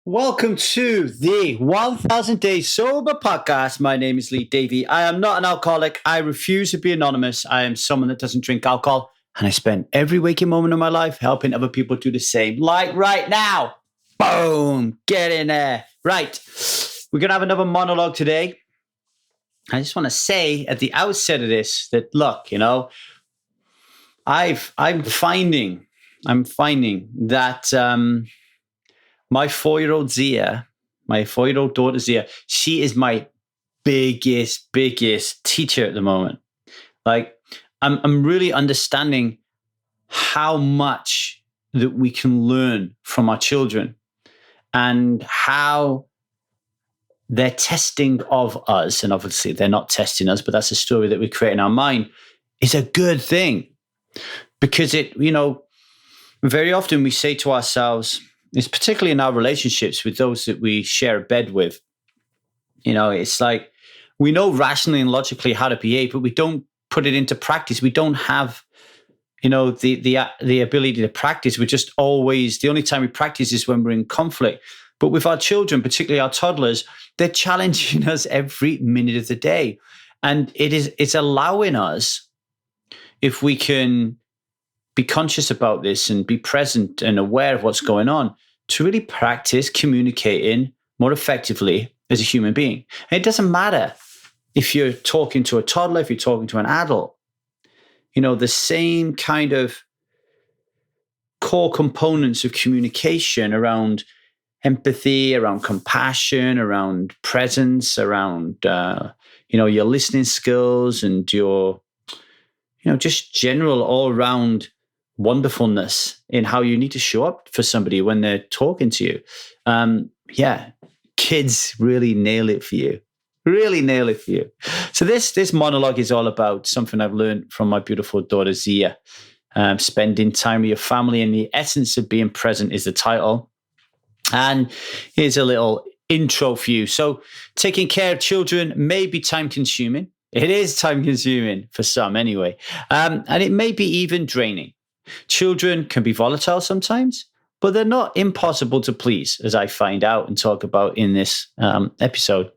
Welcome to the 1000 Days Sober podcast. My name is Lee Davey. I am not an alcoholic. I refuse to be anonymous. I am someone that doesn't drink alcohol. And I spend every waking moment of my life helping other people do the same. Like right now. Boom. Get in there. Right. We're going to have another monologue today. I just want to say at the outset of this that, look, I'm finding that my 4-year-old Zia, my 4-year-old daughter Zia, she is my biggest teacher at the moment. Like, I'm really understanding how much that we can learn from our children and how their testing of us, and obviously they're not testing us, but that's a story that we create in our mind, is a good thing. Because very often we say to ourselves, it's particularly in our relationships with those that we share a bed with. It's like we know rationally and logically how to behave, but we don't put it into practice. We don't have, the ability to practice. We're just always, the only time we practice is when we're in conflict. But with our children, particularly our toddlers, they're challenging us every minute of the day. And it's allowing us, if we can be conscious about this and be present and aware of what's going on, to really practice communicating more effectively as a human being. And it doesn't matter if you're talking to a toddler, if you're talking to an adult, the same kind of core components of communication around empathy, around compassion, around presence, around, your listening skills and your, just general all around wonderfulness in how you need to show up for somebody when they're talking to you. Kids really nail it for you. So this monologue is all about something I've learned from my beautiful daughter Zia. Spending time with your family, and the essence of being present is the title. And here's a little intro for you. So taking care of children may be time consuming. It is time consuming for some anyway. And it may be even draining. Children can be volatile sometimes, but they're not impossible to please, as I find out and talk about in this episode.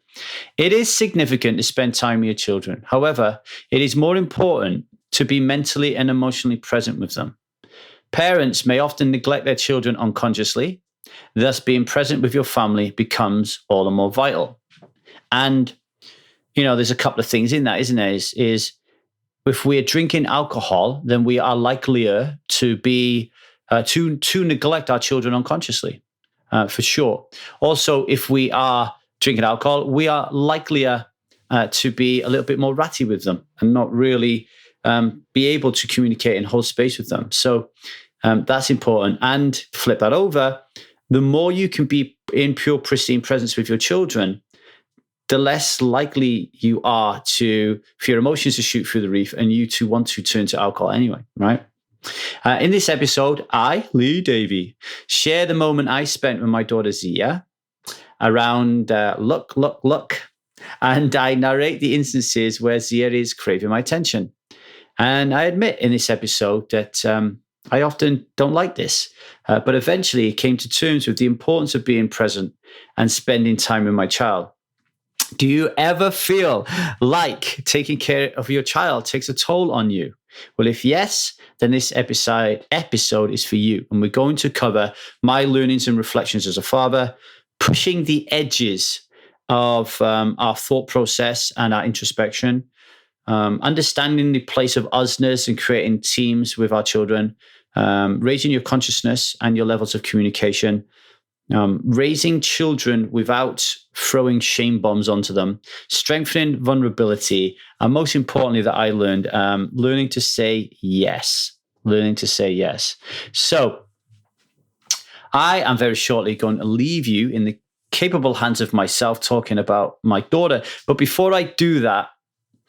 It is significant to spend time with your children. However, it is more important to be mentally and emotionally present with them. Parents may often neglect their children unconsciously. Thus, being present with your family becomes all the more vital. And, there's a couple of things in that, isn't there? Is if we're drinking alcohol, then we are likelier to be to neglect our children unconsciously, for sure. Also, if we are drinking alcohol, we are likelier to be a little bit more ratty with them and not really be able to communicate and hold space with them. So that's important. And flip that over, the more you can be in pure, pristine presence with your children, the less likely you are for your emotions to shoot through the roof and you to want to turn to alcohol anyway, right? In this episode, I, Lee Davey, share the moment I spent with my daughter Zia around look, and I narrate the instances where Zia is craving my attention. And I admit in this episode that I often don't like this, but eventually came to terms with the importance of being present and spending time with my child. Do you ever feel like taking care of your child takes a toll on you? Well, if yes, then this episode is for you. And we're going to cover my learnings and reflections as a father, pushing the edges of our thought process and our introspection, understanding the place of usness and creating teams with our children, raising your consciousness and your levels of communication, raising children without throwing shame bombs onto them, strengthening vulnerability, and most importantly that I learned, learning to say yes. So I am very shortly going to leave you in the capable hands of myself talking about my daughter. But before I do that,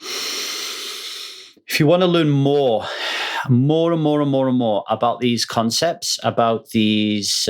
if you want to learn more about these concepts, about these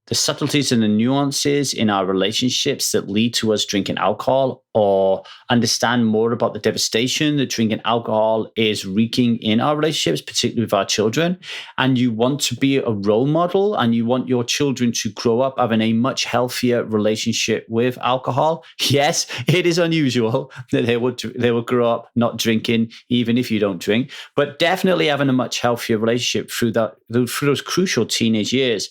the subtleties and the nuances in our relationships that lead to us drinking alcohol, or understand more about the devastation that drinking alcohol is wreaking in our relationships, particularly with our children, and you want to be a role model and you want your children to grow up having a much healthier relationship with alcohol, yes, it is unusual that they will grow up not drinking, even if you don't drink, but definitely having a much healthier relationship through those crucial teenage years.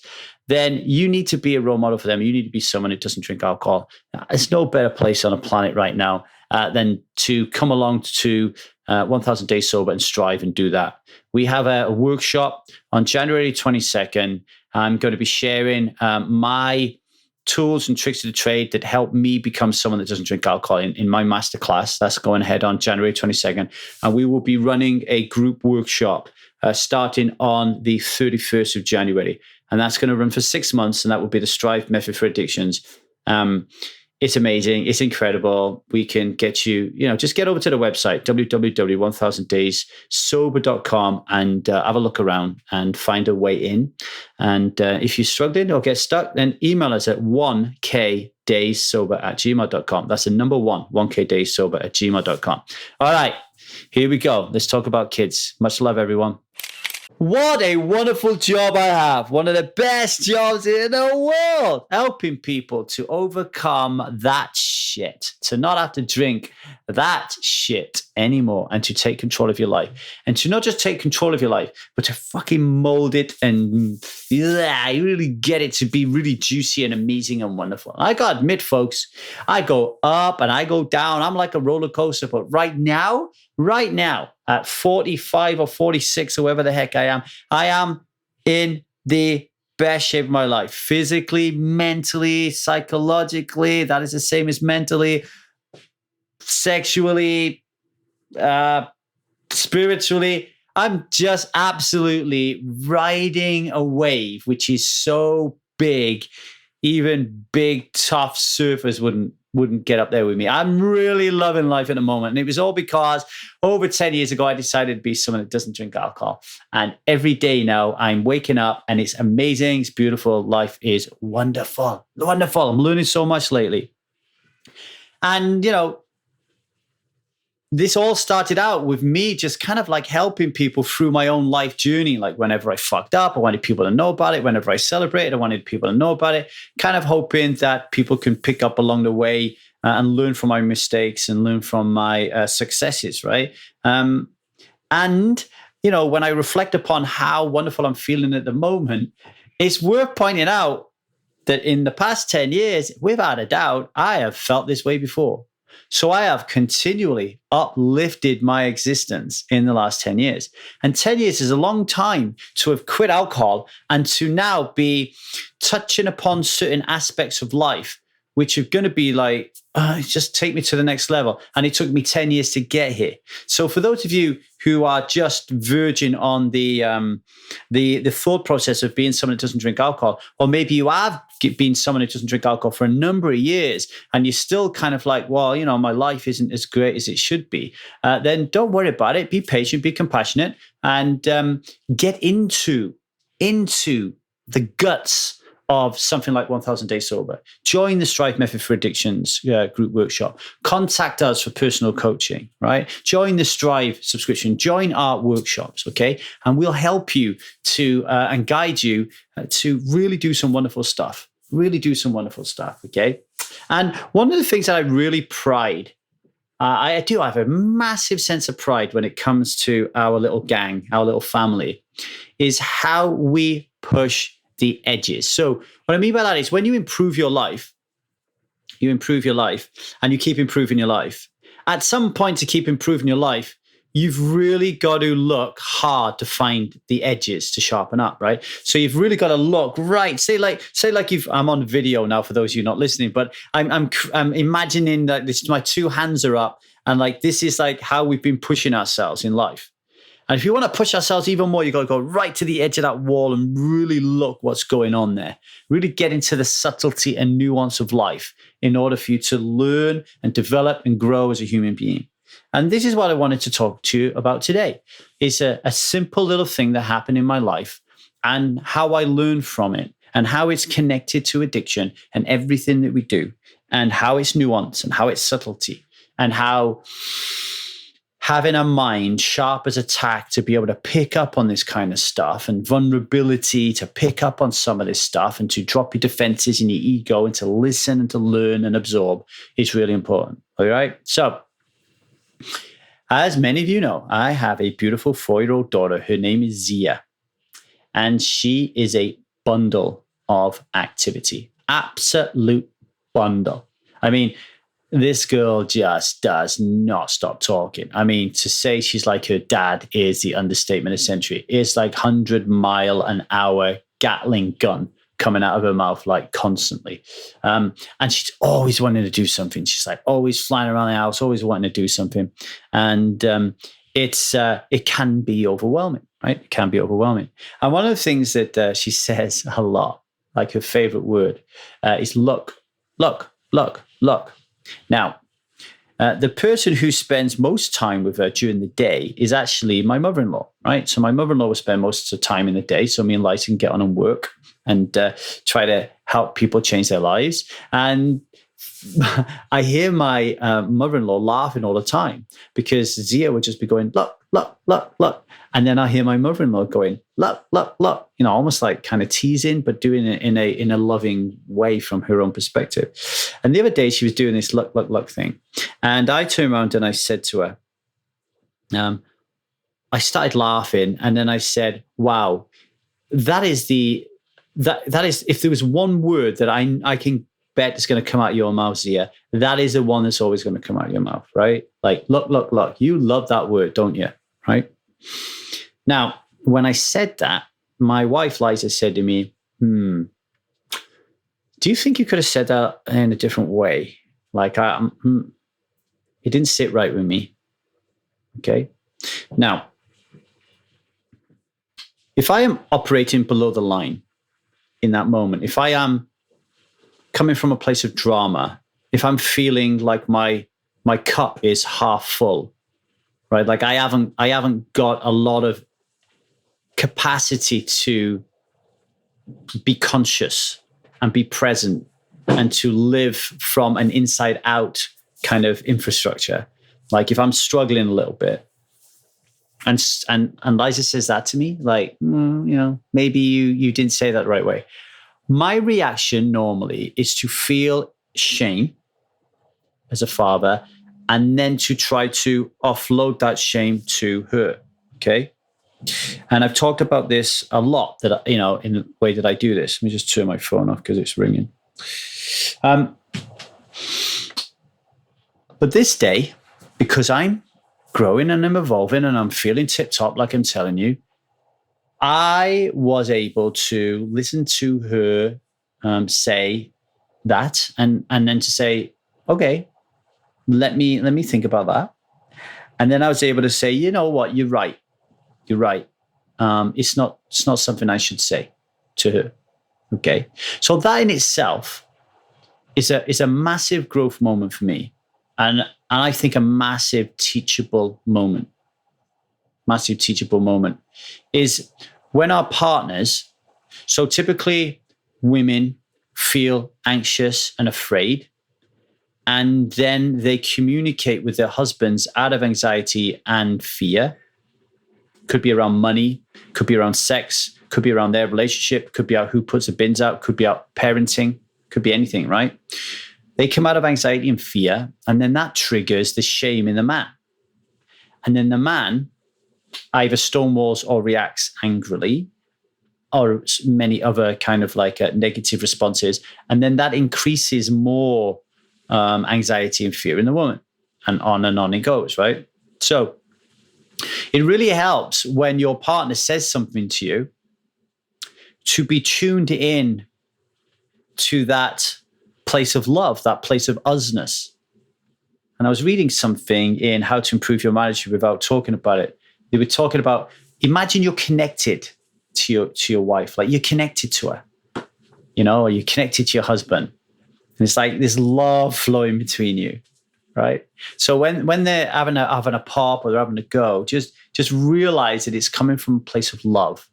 Then you need to be a role model for them. You need to be someone who doesn't drink alcohol. There's no better place on the planet right now than to come along to 1000 Days Sober and strive and do that. We have a workshop on January 22nd. I'm going to be sharing my tools and tricks of the trade that help me become someone that doesn't drink alcohol in my masterclass. That's going ahead on January 22nd. And we will be running a group workshop starting on the 31st of January. And that's going to run for 6 months. And that will be the Strive Method for Addictions. It's amazing. It's incredible. We can get you, just get over to the website, www.1000dayssober.com, and have a look around and find a way in. And if you're struggling or get stuck, then email us at 1kdayssober@gmail.com. That's the number 1kdayssober@gmail.com. All right, here we go. Let's talk about kids. Much love, everyone. What a wonderful job I have. One of the best jobs in the world. Helping people to overcome that shit. To not have to drink that shit anymore, and to take control of your life. And to not just take control of your life, but to fucking mold it and really get it to be really juicy and amazing and wonderful. I gotta admit, folks, I go up and I go down. I'm like a roller coaster. But right now, at 45 or 46 or whatever the heck I am in the best shape of my life. Physically, mentally, psychologically. That is the same as mentally, sexually, spiritually. I'm just absolutely riding a wave, which is so big, even big, tough surfers wouldn't get up there with me. I'm really loving life at the moment. And it was all because over 10 years ago, I decided to be someone that doesn't drink alcohol. And every day now I'm waking up and it's amazing. It's beautiful. Life is wonderful. Wonderful. I'm learning so much lately. And, this all started out with me just kind of like helping people through my own life journey. Like whenever I fucked up, I wanted people to know about it. Whenever I celebrated, I wanted people to know about it. Kind of hoping that people can pick up along the way and learn from my mistakes and learn from my successes, right? And, when I reflect upon how wonderful I'm feeling at the moment, it's worth pointing out that in the past 10 years, without a doubt, I have felt this way before. So I have continually uplifted my existence in the last 10 years. And 10 years is a long time to have quit alcohol and to now be touching upon certain aspects of life, which are going to be like, just take me to the next level. And it took me 10 years to get here. So for those of you who are just verging on the thought process of being someone that doesn't drink alcohol, or maybe you have been someone who doesn't drink alcohol for a number of years, and you're still kind of like, well, my life isn't as great as it should be, then don't worry about it. Be patient, be compassionate, and get into the guts of something like 1000 Days Sober. Join the Strive Method for Addictions group workshop. Contact us for personal coaching, right? Join the Strive subscription. Join our workshops, okay? And we'll help you to and guide you to really do some wonderful stuff. Really do some wonderful stuff, okay? And one of the things that I really pride, I have a massive sense of pride when it comes to our little gang, our little family, is how we push the edges. So what I mean by that is when you improve your life, and you keep improving your life. At some point to keep improving your life, you've really got to look hard to find the edges to sharpen up, right? So you've really got to look right. Say like I'm on video now for those of you not listening, but I'm imagining that my two hands are up, and like this is like how we've been pushing ourselves in life. And if you want to push ourselves even more, you got to go right to the edge of that wall and really look what's going on there. Really get into the subtlety and nuance of life in order for you to learn and develop and grow as a human being. And this is what I wanted to talk to you about today. It's a simple little thing that happened in my life and how I learned from it and how it's connected to addiction and everything that we do, and how it's nuance and how it's subtlety, and how having a mind sharp as a tack to be able to pick up on this kind of stuff, and vulnerability to pick up on some of this stuff, and to drop your defenses and your ego and to listen and to learn and absorb is really important. All right. So, as many of you know, I have a beautiful 4-year-old daughter. Her name is Zia, and she is a bundle of activity. Absolute bundle. I mean, this girl just does not stop talking. I mean, to say she's like her dad is the understatement of the century. It's like 100-mile-an-hour Gatling gun coming out of her mouth, like constantly. And she's always wanting to do something. She's like always flying around the house, always wanting to do something. And it can be overwhelming, right? It can be overwhelming. And one of the things that she says a lot, like her favorite word, is look, look, look, look. Now, the person who spends most time with her during the day is actually my mother-in-law, right? So my mother-in-law will spend most of the time in the day. So me and Liza can get on and work and try to help people change their lives. And I hear my mother-in-law laughing all the time because Zia would just be going, look, look, look, look. And then I hear my mother-in-law going, look, look, look, almost like kind of teasing, but doing it in a loving way from her own perspective. And the other day she was doing this look, look, look thing. And I turned around and I said to her, I started laughing. And then I said, wow, that is if there was one word that I can bet is going to come out of your mouth, Zia, that is the one that's always going to come out of your mouth, right? Like, look, look, look. You love that word, don't you? Right? Now, when I said that, my wife, Liza, said to me, do you think you could have said that in a different way? Like, it didn't sit right with me. Okay? Now, if I am operating below the line in that moment, if I am coming from a place of drama, if I'm feeling like my cup is half full, right? Like I haven't got a lot of capacity to be conscious and be present and to live from an inside out kind of infrastructure. Like if I'm struggling a little bit and Liza says that to me, like, maybe you didn't say that the right way. My reaction normally is to feel shame as a father and then to try to offload that shame to her. Okay. And I've talked about this a lot that, in the way that I do this. Let me just turn my phone off because it's ringing. But this day, because I'm growing and I'm evolving and I'm feeling tip top, like I'm telling you, I was able to listen to her say that and then to say, okay, let me think about that. And then I was able to say, you know what, you're right. You're right. It's not something I should say to her. Okay. So that in itself is a massive growth moment for me. And I think a massive teachable moment is when our partners, so typically women feel anxious and afraid, and then they communicate with their husbands out of anxiety and fear. Could be around money, could be around sex, could be around their relationship, could be out who puts the bins out, could be out parenting, could be anything, right? They come out of anxiety and fear, and then that triggers the shame in the man. And then the man either stonewalls or reacts angrily, or many other kind of like negative responses. And then that increases more anxiety and fear in the woman, and on it goes, right? So it really helps when your partner says something to you to be tuned in to that place of love, that place of usness. And I was reading something in How to Improve Your Marriage Without Talking About It. They were talking about, imagine you're connected to your wife, like you're connected to her, or you're connected to your husband. And it's like this love flowing between you, right? So when they're having a pop or they're having a go, just realize that it's coming from a place of love.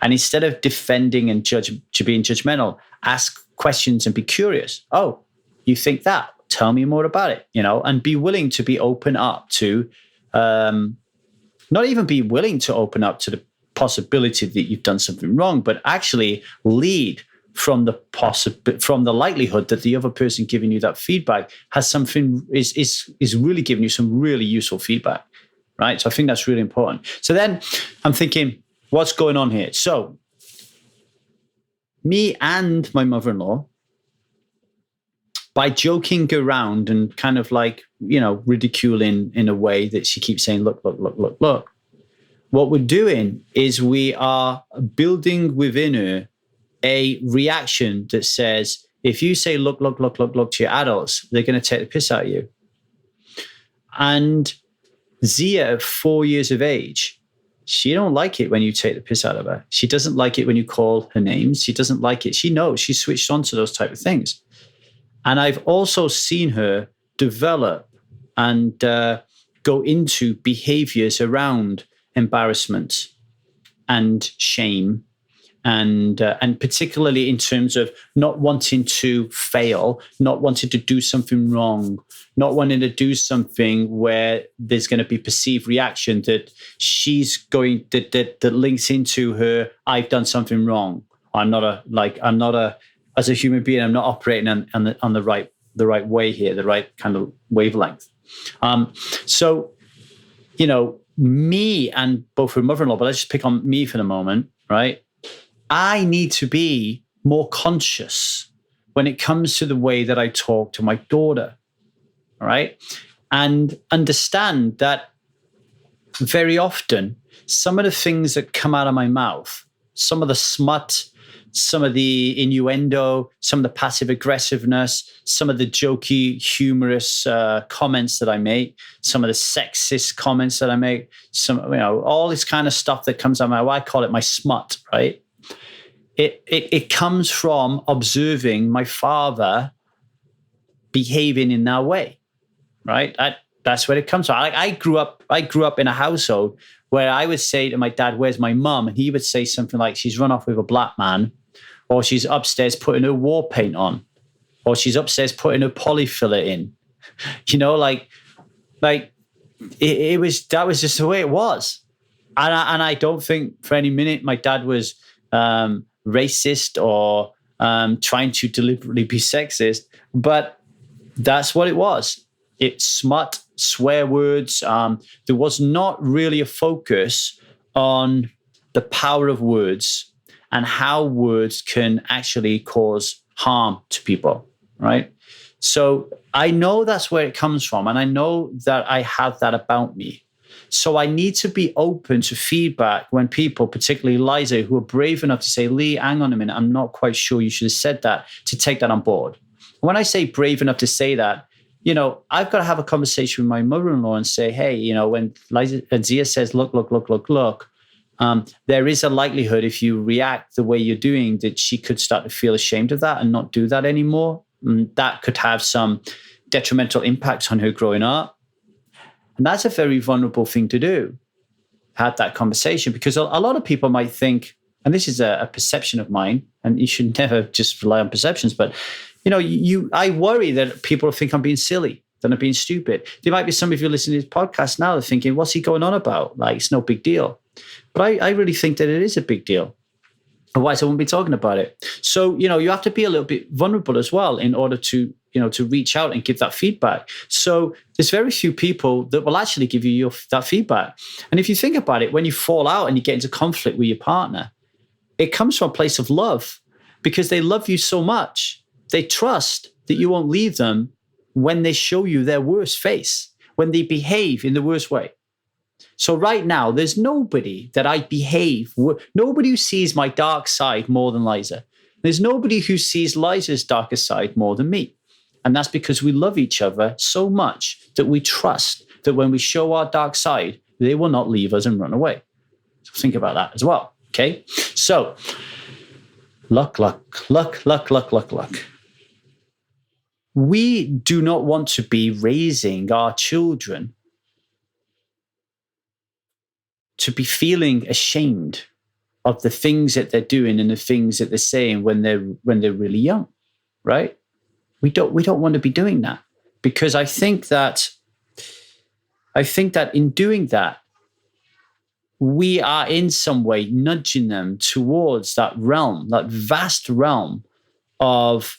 And instead of defending and being judgmental, ask questions and be curious. Oh, you think that? Tell me more about it, and be willing to be open up to, not even be willing to open up to the possibility that you've done something wrong, but actually lead from the likelihood that the other person giving you that feedback has something is really giving you some really useful feedback, right? So I think that's really important. So then I'm thinking, what's going on here? So me and my mother-in-law, by joking around and kind of like, ridiculing in a way that she keeps saying, look, what we're doing is we are building within her a reaction that says, if you say, look to your adults, they're going to take the piss out of you. And Zia, at 4 years of age, she don't like it when you take the piss out of her. She doesn't like it when you call her names. She doesn't like it. She knows she's switched on to those type of things. And I've also seen her develop and go into behaviors around embarrassment and shame, and particularly in terms of not wanting to fail, not wanting to do something wrong, not wanting to do something where there's going to be perceived reaction that she's going that links into her, I've done something wrong. As a human being, I'm not operating on the right way here, the right kind of wavelength. So, me and both her mother-in-law, but let's just pick on me for the moment, right? I need to be more conscious when it comes to the way that I talk to my daughter, all right? And understand that very often, some of the things that come out of my mouth, some of the smut, some of the innuendo, some of the passive aggressiveness, some of the jokey, humorous comments that I make, some of the sexist comments that I make, all this kind of stuff that comes out of my, I call it my smut, right? It comes from observing my father behaving in that way, right? That's where it comes from. I grew up in a household where I would say to my dad, "Where's my mum?" And he would say something like, "She's run off with a black man," or "She's upstairs putting her war paint on," or "She's upstairs putting her polyfiller in." That was just the way it was. And I don't think for any minute my dad was racist or trying to deliberately be sexist, but that's what it was. It's smut, swear words. There was not really a focus on the power of words and how words can actually cause harm to people, right? So I know that's where it comes from, and I know that I have that about me. So I need to be open to feedback when people, particularly Liza, who are brave enough to say, "Lee, hang on a minute, I'm not quite sure you should have said that," to take that on board. When I say brave enough to say that, I've got to have a conversation with my mother-in-law and say, "Hey, when Zia says, look, there is a likelihood if you react the way you're doing that she could start to feel ashamed of that and not do that anymore. And that could have some detrimental impacts on her growing up." And that's a very vulnerable thing to do, have that conversation, because a lot of people might think, and this is a perception of mine, and you should never just rely on perceptions, but I worry that people think I'm being silly, that I'm being stupid. There might be some of you listening to this podcast now that are thinking, what's he going on about? Like, it's no big deal. But I really think that it is a big deal. Otherwise, I wouldn't be talking about it. So, you have to be a little bit vulnerable as well in order to reach out and give that feedback. So there's very few people that will actually give you that feedback. And if you think about it, when you fall out and you get into conflict with your partner, it comes from a place of love because they love you so much. They trust that you won't leave them when they show you their worst face, when they behave in the worst way. So right now, there's nobody that I behave, nobody who sees my dark side more than Liza. There's nobody who sees Liza's darker side more than me. And that's because we love each other so much that we trust that when we show our dark side, they will not leave us and run away. So think about that as well, okay? So, luck. We do not want to be raising our children to be feeling ashamed of the things that they're doing and the things that they're saying when they're really young, right? We don't want to be doing that, because I think that in doing that, we are in some way nudging them towards that realm, that vast realm of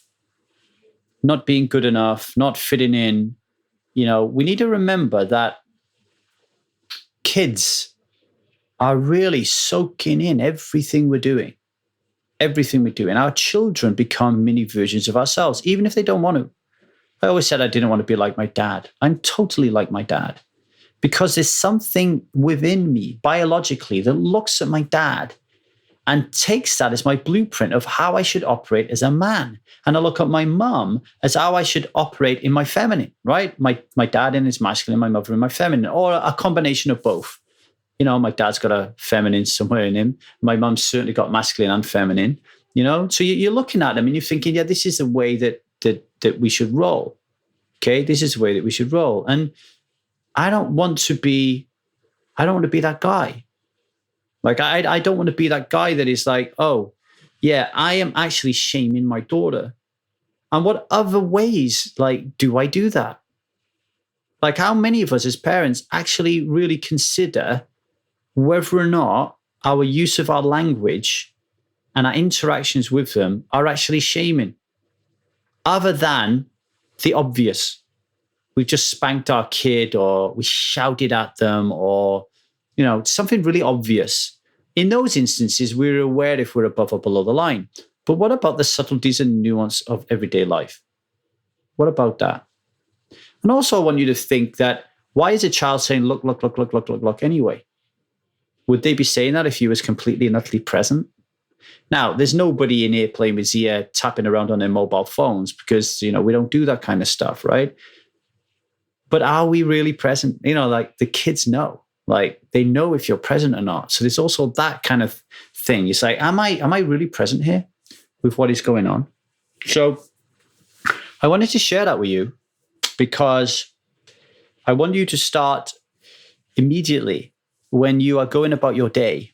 not being good enough, not fitting in. We need to remember that kids are really soaking in everything we're doing. Everything we do. And our children become mini versions of ourselves, even if they don't want to. I always said I didn't want to be like my dad. I'm totally like my dad, because there's something within me biologically that looks at my dad and takes that as my blueprint of how I should operate as a man. And I look at my mum as how I should operate in my feminine, right? My dad in his masculine, my mother in my feminine, or a combination of both. My dad's got a feminine somewhere in him. My mum's certainly got masculine and feminine, So you're looking at them and you're thinking, yeah, this is the way that we should roll. Okay, this is the way that we should roll. And I don't want to be that guy. Like, I don't want to be that guy that is like, oh, yeah, I am actually shaming my daughter. And what other ways, do I do that? Like, how many of us as parents actually really consider whether or not our use of our language and our interactions with them are actually shaming, other than the obvious? We've just spanked our kid, or we shouted at them, or, something really obvious. In those instances, we're aware if we're above or below the line. But what about the subtleties and nuance of everyday life? What about that? And also, I want you to think that, why is a child saying, look, look, look, look, look, look, look, anyway? Would they be saying that if he was completely and utterly present? Now, there's nobody in here playing with Zia tapping around on their mobile phones, because, we don't do that kind of stuff, right? But are we really present? The kids know. They know if you're present or not. So there's also that kind of thing. It's like, am I really present here with what is going on? So I wanted to share that with you, because I want you to start immediately when you are going about your day,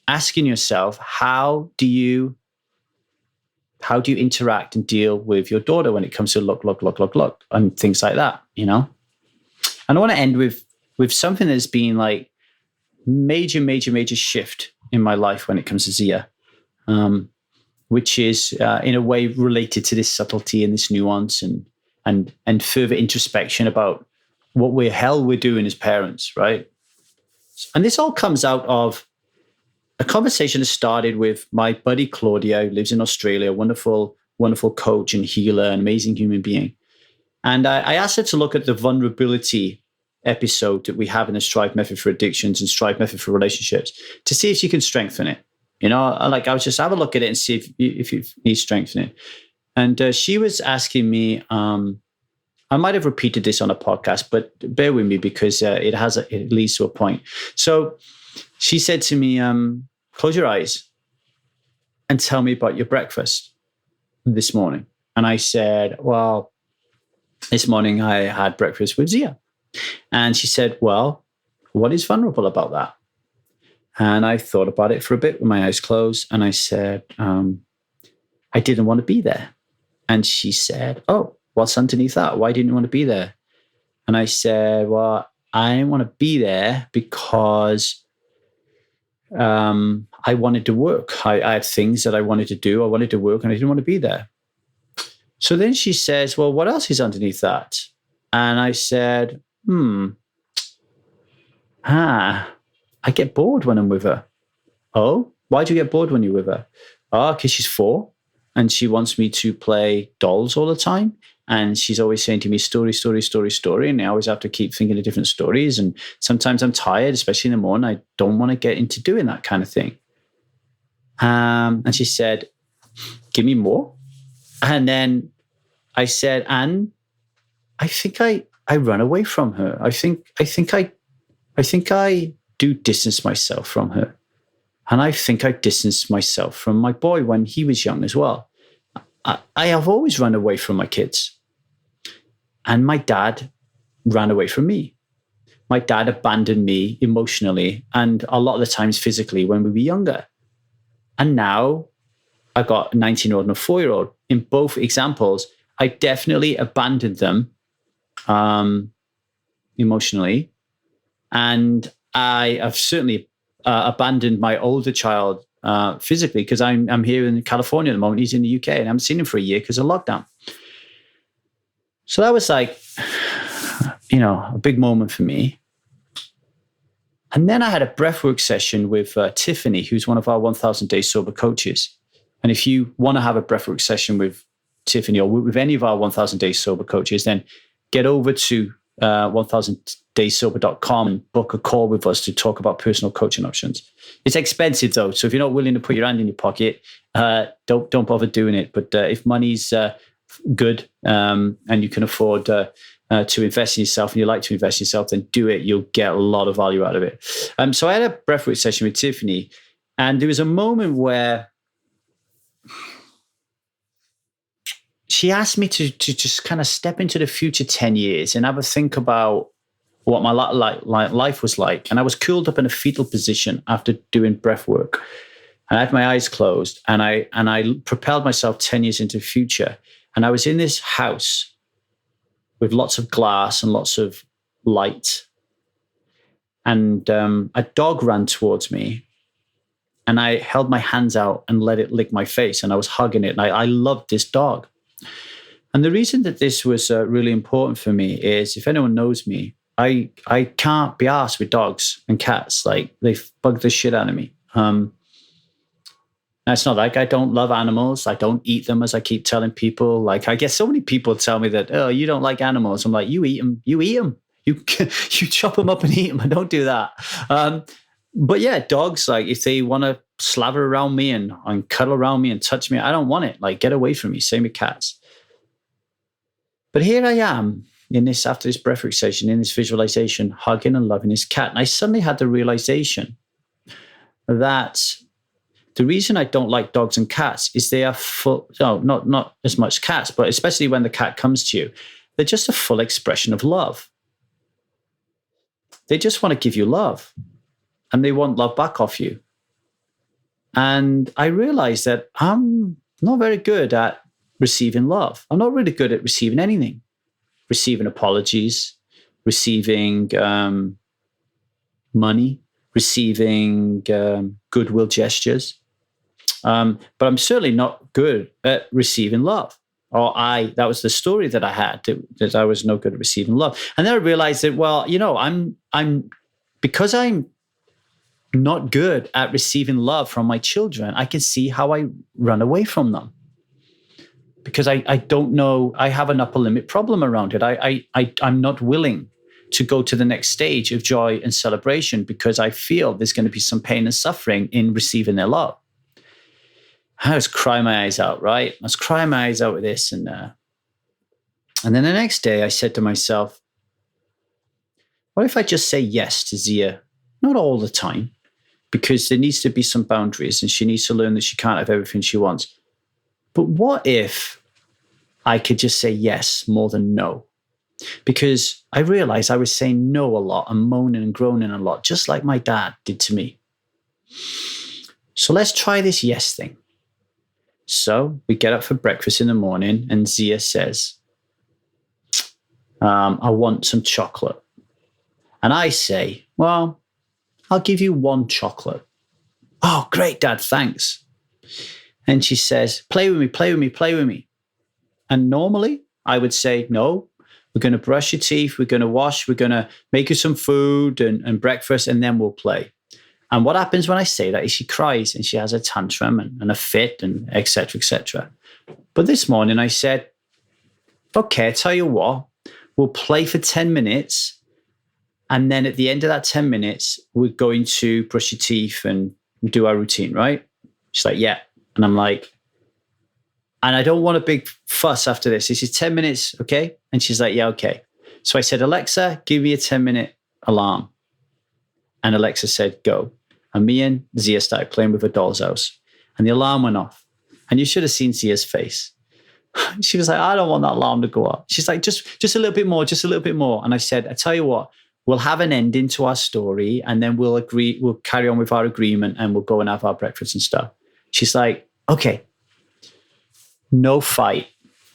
asking yourself, how do you interact and deal with your daughter when it comes to look, and things like that, And I want to end with something that's been like major shift in my life when it comes to Zia, which is in a way related to this subtlety and this nuance and further introspection about what we're doing as parents, right? And this all comes out of a conversation that started with my buddy Claudia, who lives in Australia, wonderful coach and healer, an amazing human being. And I asked her to look at the vulnerability episode that we have in the Strive Method for Addictions and Strive Method for Relationships, to see if she can strengthen it. I was just have a look at it and see if you need strengthening. And she was asking me, I might have repeated this on a podcast, but bear with me, because it leads to a point. So she said to me, close your eyes and tell me about your breakfast this morning. And I said, well, this morning I had breakfast with Zia. And she said, well, what is vulnerable about that? And I thought about it for a bit with my eyes closed. And I said, I didn't want to be there. And she said, oh, what's underneath that? Why didn't you want to be there? And I said, well, I didn't want to be there because I wanted to work. I had things that I wanted to do. I wanted to work and I didn't want to be there. So then she says, well, what else is underneath that? And I said, I get bored when I'm with her. Oh, why do you get bored when you're with her? Oh, because she's 4 and she wants me to play dolls all the time. And she's always saying to me, story. And I always have to keep thinking of different stories. And sometimes I'm tired, especially in the morning. I don't want to get into doing that kind of thing. And she said, give me more. And then I said, and I think I run away from her. I think I do distance myself from her. And I think I distanced myself from my boy when he was young as well. I have always run away from my kids. And my dad ran away from me. My dad abandoned me emotionally and a lot of the times physically when we were younger. And now I've got a 19-year-old and a 4-year-old. In both examples, I definitely abandoned them emotionally. And I have certainly abandoned my older child physically, because I'm here in California at the moment. He's in the UK, and I haven't seen him for a year because of lockdown. So that was like, a big moment for me. And then I had a breathwork session with Tiffany, who's one of our 1,000 Day Sober coaches. And if you want to have a breathwork session with Tiffany or with any of our 1,000 Day Sober coaches, then get over to 1000daysober.com and book a call with us to talk about personal coaching options. It's expensive though, so if you're not willing to put your hand in your pocket, don't bother doing it. But if money's good and you can afford to invest in yourself, and you like to invest in yourself, then do it. You'll get a lot of value out of it. So I had a breathwork session with Tiffany, and there was a moment where she asked me to just kind of step into the future 10 years and have a think about what my life was like. And I was curled up in a fetal position after doing breath work. And I had my eyes closed, and I propelled myself 10 years into the future. And I was in this house with lots of glass and lots of light. And a dog ran towards me, and I held my hands out and let it lick my face, and I was hugging it. And I loved this dog. And the reason that this was really important for me is, if anyone knows me, I can't be arsed with dogs and cats. Like, they bug the shit out of me. It's not like I don't love animals. I don't eat them, as I keep telling people. Like, I guess so many people tell me that, oh, you don't like animals. I'm like, you eat them. You eat them. You chop them up and eat them. I don't do that. But yeah, dogs, like, if they want to slaver around me and cuddle around me and touch me, I don't want it. Like, get away from me. Same with cats. But here I am after this breathwork session, in this visualization, hugging and loving this cat. And I suddenly had the realization that the reason I don't like dogs and cats is they are not as much cats, but especially when the cat comes to you, they're just a full expression of love. They just want to give you love, and they want love back off you. And I realized that I'm not very good at receiving love. I'm not really good at receiving anything, receiving apologies, receiving money, receiving goodwill gestures. But I'm certainly not good at receiving love. That was the story that I had, that I was no good at receiving love. And then I realized that, well, because I'm not good at receiving love from my children, I can see how I run away from them. Because I don't know, I have an upper limit problem around it. I'm not willing to go to the next stage of joy and celebration, because I feel there's going to be some pain and suffering in receiving their love. I was crying my eyes out, right? I was crying my eyes out with this. And then the next day I said to myself, what if I just say yes to Zia? Not all the time, because there needs to be some boundaries, and she needs to learn that she can't have everything she wants. But what if I could just say yes more than no? Because I realized I was saying no a lot and moaning and groaning a lot, just like my dad did to me. So let's try this yes thing. So we get up for breakfast in the morning, and Zia says, I want some chocolate. And I say, well, I'll give you one chocolate. Oh, great, Dad, thanks. And she says, play with me, play with me, play with me. And normally I would say, no, we're going to brush your teeth, we're going to wash, we're going to make you some food and breakfast, and then we'll play. And what happens when I say that is she cries and she has a tantrum and a fit and et cetera, et cetera. But this morning I said, okay, I tell you what, we'll play for 10 minutes. And then at the end of that 10 minutes, we're going to brush your teeth and do our routine, right? She's like, yeah. And I'm like, and I don't want a big fuss after this. This is 10 minutes, okay? And she's like, yeah, okay. So I said, Alexa, give me a 10-minute alarm. And Alexa said, go. And me and Zia started playing with a doll's house. And the alarm went off. And you should have seen Zia's face. She was like, I don't want that alarm to go off. She's like, just a little bit more, just a little bit more. And I said, I tell you what, we'll have an ending to our story, and then we'll carry on with our agreement, and we'll go and have our breakfast and stuff. She's like, okay, no fight,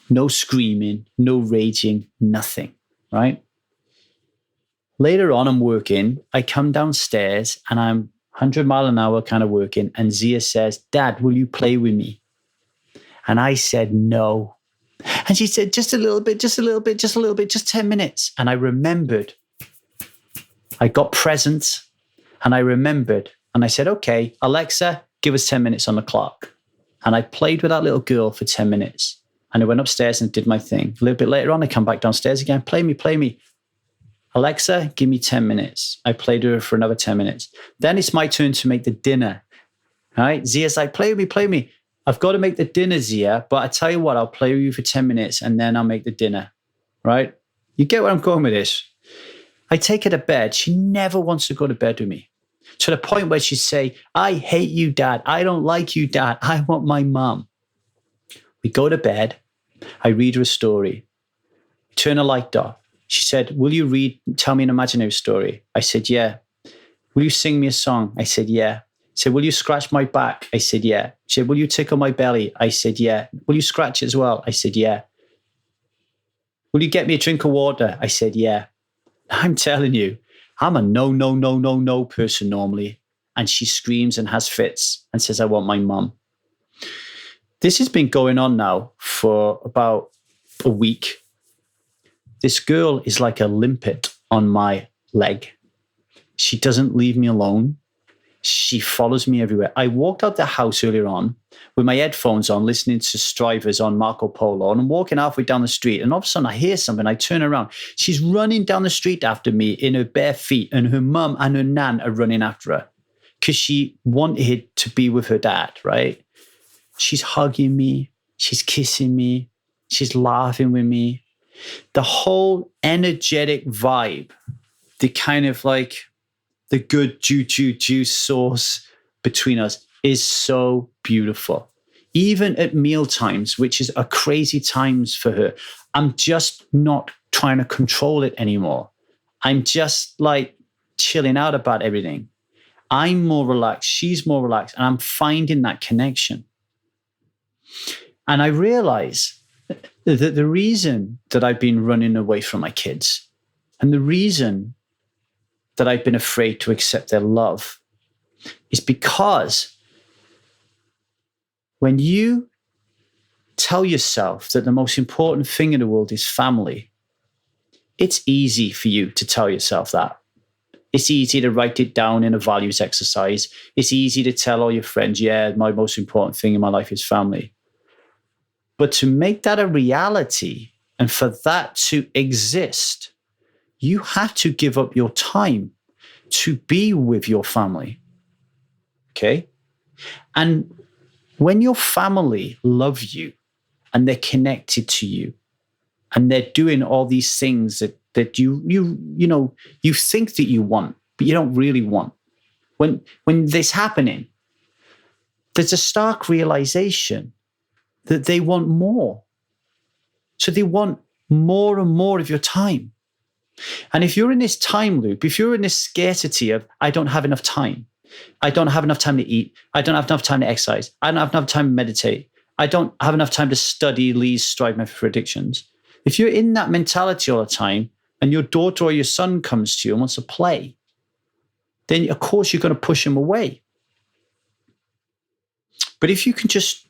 no screaming, no raging, nothing, right? Later on, I'm working. I come downstairs and I'm 100 mile an hour kind of working. And Zia says, Dad, will you play with me? And I said, no. And she said, just a little bit, just a little bit, just a little bit, just 10 minutes. And I remembered. I got presents and I remembered. And I said, okay, Alexa, give us 10 minutes on the clock. And I played with that little girl for 10 minutes. And I went upstairs and did my thing. A little bit later on, I come back downstairs again. Play me, play me. Alexa, give me 10 minutes. I played with her for another 10 minutes. Then it's my turn to make the dinner. All right? Zia's like, play with me, play with me. I've got to make the dinner, Zia, but I tell you what, I'll play with you for 10 minutes and then I'll make the dinner. Right? You get where I'm going with this? I take her to bed. She never wants to go to bed with me. To the point where she'd say, I hate you, Dad. I don't like you, Dad. I want my mom. We go to bed. I read her a story. Turn the light off. She said, will you tell me an imaginary story? I said, yeah. Will you sing me a song? I said, yeah. She said, will you scratch my back? I said, yeah. She said, will you tickle my belly? I said, yeah. Will you scratch it as well? I said, yeah. Will you get me a drink of water? I said, yeah. I'm telling you, I'm a no person normally. And she screams and has fits and says, I want my mum. This has been going on now for about a week. This girl is like a limpet on my leg. She doesn't leave me alone. She follows me everywhere. I walked out the house earlier on with my headphones on, listening to Strivers on Marco Polo, and I'm walking halfway down the street, and all of a sudden I hear something. I turn around. She's running down the street after me in her bare feet, and her mum and her nan are running after her because she wanted to be with her dad, right? She's hugging me. She's kissing me. She's laughing with me. The whole energetic vibe, the kind of like the good juice sauce between us is so beautiful. Even at meal times, which is a crazy times for her, I'm just not trying to control it anymore. I'm just like chilling out about everything. I'm more relaxed. She's more relaxed. And I'm finding that connection. And I realize that the reason that I've been running away from my kids and the reason that I've been afraid to accept their love is because when you tell yourself that the most important thing in the world is family, it's easy for you to tell yourself that. It's easy to write it down in a values exercise. It's easy to tell all your friends, yeah, my most important thing in my life is family. But to make that a reality and for that to exist, you have to give up your time to be with your family. Okay? And when your family love you and they're connected to you and they're doing all these things that you think that you want, but you don't really want. When this happening, there's a stark realization that they want more. So they want more and more of your time. And if you're in this time loop, if you're in this scarcity of, I don't have enough time, I don't have enough time to eat, I don't have enough time to exercise, I don't have enough time to meditate, I don't have enough time to study Lee's Strive Method for Addictions. If you're in that mentality all the time and your daughter or your son comes to you and wants to play, then of course you're going to push him away. But if you can just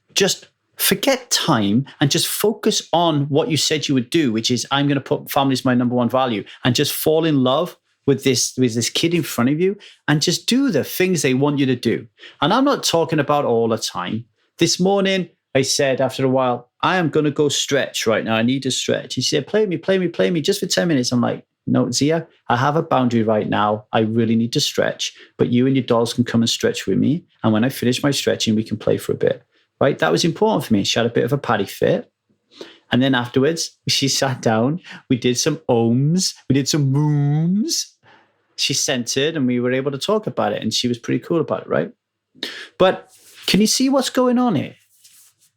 forget time and just focus on what you said you would do, which is I'm going to put family as my number one value and just fall in love with this kid in front of you and just do the things they want you to do. And I'm not talking about all the time. This morning, I said after a while, I am going to go stretch right now. I need to stretch. He said, play me just for 10 minutes. I'm like, no, Zia, I have a boundary right now. I really need to stretch, but you and your dolls can come and stretch with me. And when I finish my stretching, we can play for a bit. Right? That was important for me. She had a bit of a paddy fit. And then afterwards, she sat down. We did some ohms. We did some mooms. She centered and we were able to talk about it. And she was pretty cool about it, right? But can you see what's going on here?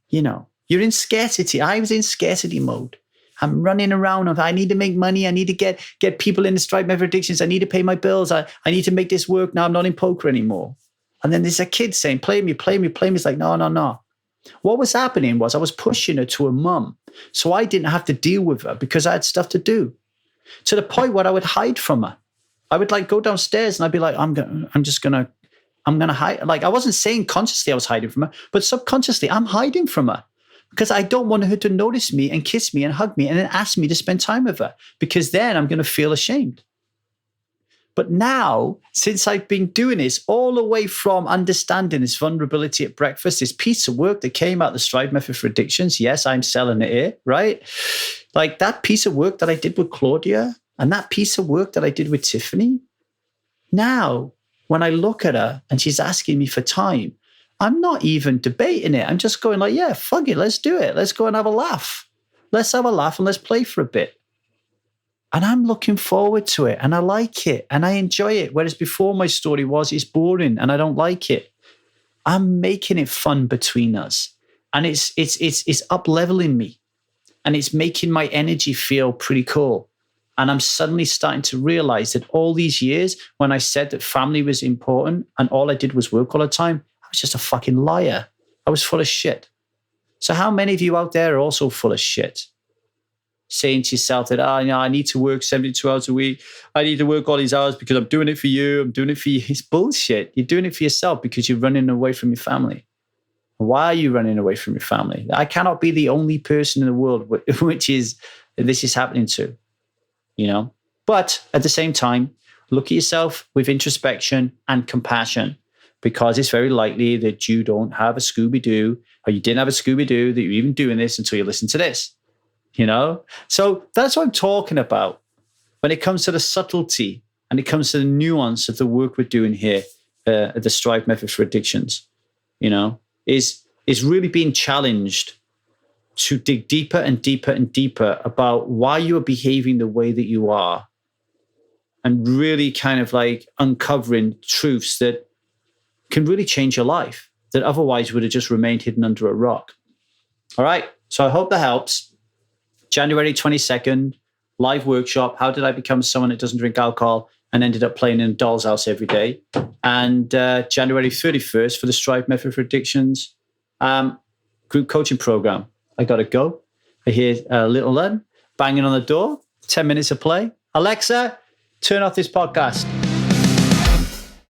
You know, you're in scarcity. I was in scarcity mode. I'm running around. I need to make money. I need to get people in the Strive Method Addictions. I need to pay my bills. I need to make this work. Now I'm not in poker anymore. And then there's a kid saying, play me, play me, play me. It's like, no, no, no. What was happening was I was pushing her to her mum. So I didn't have to deal with her because I had stuff to do, to the point where I would hide from her. I would like go downstairs and I'd be like, I'm going to hide. Like I wasn't saying consciously I was hiding from her, but subconsciously I'm hiding from her because I don't want her to notice me and kiss me and hug me and then ask me to spend time with her, because then I'm going to feel ashamed. But now, since I've been doing this all the way from understanding this vulnerability at breakfast, this piece of work that came out, the Strive Method for Addictions, yes, I'm selling it here, right? Like that piece of work that I did with Claudia and that piece of work that I did with Tiffany. Now, when I look at her and she's asking me for time, I'm not even debating it. I'm just going like, yeah, fuck it, let's do it. Let's go and have a laugh. Let's have a laugh and let's play for a bit. And I'm looking forward to it and I like it and I enjoy it. Whereas before my story was, it's boring and I don't like it. I'm making it fun between us. And it's up leveling me and it's making my energy feel pretty cool. And I'm suddenly starting to realize that all these years when I said that family was important and all I did was work all the time, I was just a fucking liar. I was full of shit. So how many of you out there are also full of shit? Saying to yourself that, I need to work 72 hours a week. I need to work all these hours because I'm doing it for you. I'm doing it for you. It's bullshit. You're doing it for yourself because you're running away from your family. Why are you running away from your family? I cannot be the only person in the world which is this is happening to, you know? But at the same time, look at yourself with introspection and compassion, because it's very likely that you don't have a Scooby-Doo, or you didn't have a Scooby-Doo, that you're even doing this until you listen to this. You know, so that's what I'm talking about when it comes to the subtlety and it comes to the nuance of the work we're doing here at the Strive Method for Addictions. You know, is really being challenged to dig deeper and deeper and deeper about why you are behaving the way that you are, and really kind of like uncovering truths that can really change your life that otherwise would have just remained hidden under a rock. All right, so I hope that helps. January 22nd, live workshop. How did I become someone that doesn't drink alcohol and ended up playing in a doll's house every day? And January 31st for the Strive Method for Addictions group coaching program. I got to go. I hear little Len banging on the door. 10 minutes of play. Alexa, turn off this podcast.